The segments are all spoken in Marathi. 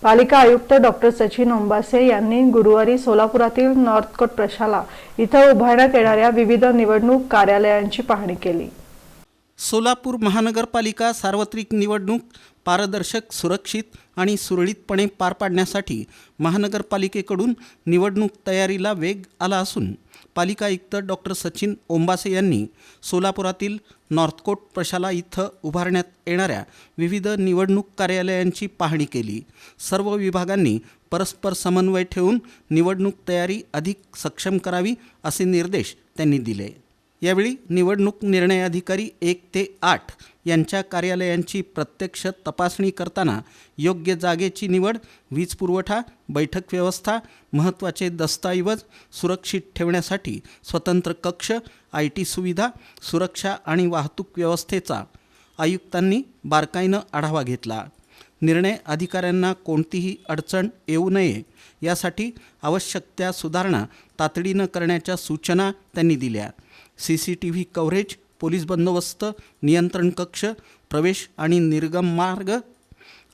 पालिका आयुक्त डॉक्टर सचिन ओंबासे यांनी गुरुवारी सोलापुरातील नॉर्थकोट प्रशाला इथं उभारण्यात येणाऱ्या विविध निवडणूक कार्यालयांची पाहणी केली। सोलापूर महानगरपालिका सार्वत्रिक निवडणूक पारदर्शक, सुरक्षित आणि सुरळीतपणे पार पाडण्यासाठी महानगरपालिकेकडून निवडणूक तयारीला वेग आला असून पालिका आयुक्त डॉक्टर सचिन ओंबासे यांनी सोलापुरातील नॉर्थकोट प्रशाला इथं उभारण्यात येणाऱ्या विविध निवडणूक कार्यालयांची पाहणी केली। सर्व विभागांनी परस्पर समन्वय ठेवून निवडणूक तयारी अधिक सक्षम करावी असे निर्देश त्यांनी दिले। यावेळी निवडणूक निर्णय अधिकारी 1 ते 8 यांच्या कार्यालयांची प्रत्यक्ष तपासणी करताना योग्य जागेची निवड, वीज पुरवठा, बैठक व्यवस्था, महत्त्वाचे दस्तऐवज सुरक्षित ठेवण्यासाठी स्वतंत्र कक्ष, IT सुविधा, सुरक्षा आणि वाहतूक व्यवस्थेचा आयुक्तांनी बारकाईनं आढावा घेतला। निर्णय अधिकाऱ्यांना कोणतीही अडचण येऊ नये यासाठी आवश्यक त्या सुधारणा तातडीनं करण्याच्या सूचना त्यांनी दिल्या। CCTV कव्हरेज, पोलीस बंदोबस्त, नियंत्रण कक्ष, प्रवेश आणि निर्गम मार्ग,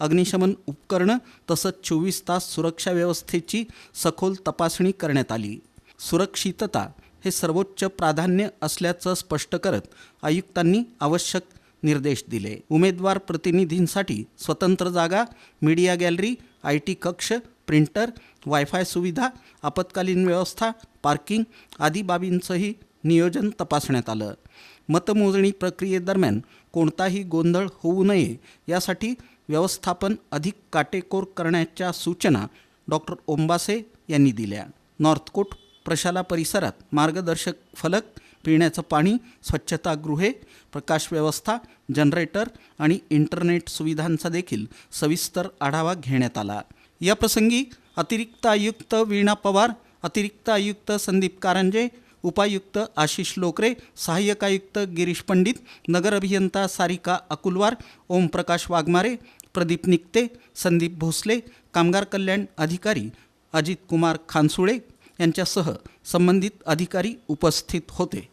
अग्निशमन उपकरणं तसंच 24 तास सुरक्षा व्यवस्थेची सखोल तपासणी करण्यात आली। सुरक्षितता हे सर्वोच्च प्राधान्य असल्याचं स्पष्ट करत आयुक्तांनी आवश्यक निर्देश दिले। उमेदवार प्रतिनिधींसाठी स्वतंत्र जागा, मीडिया गॅलरी, IT कक्ष, प्रिंटर, वायफाय सुविधा, आपत्कालीन व्यवस्था, पार्किंग आदी बाबींचंही नियोजन तपासण्यात आलं। मतमोजणी प्रक्रियेदरम्यान कोणताही गोंधळ होऊ नये यासाठी व्यवस्थापन अधिक काटेकोर करण्याच्या सूचना डॉक्टर ओंबासे यांनी दिल्या। नॉर्थकोट प्रशाला परिसरात मार्गदर्शक फलक, पिण्याचं पाणी, स्वच्छतागृहे, प्रकाश व्यवस्था, जनरेटर आणि इंटरनेट सुविधांचा देखील सविस्तर आढावा घेण्यात आला। या प्रसंगी अतिरिक्त आयुक्त वीणा पवार, अतिरिक्त आयुक्त संदीप कारंजे, उपायुक्त आशिष लोकरे, सहाय्यक आयुक्त गिरीश पंडित, नगर अभियंता सारिका अकुलवार, ओमप्रकाश वाघमारे, प्रदीप निकते, संदीप भोसले, कामगार कल्याण अधिकारी अजित कुमार खानसुळे यांच्यासह संबंधित अधिकारी उपस्थित होते।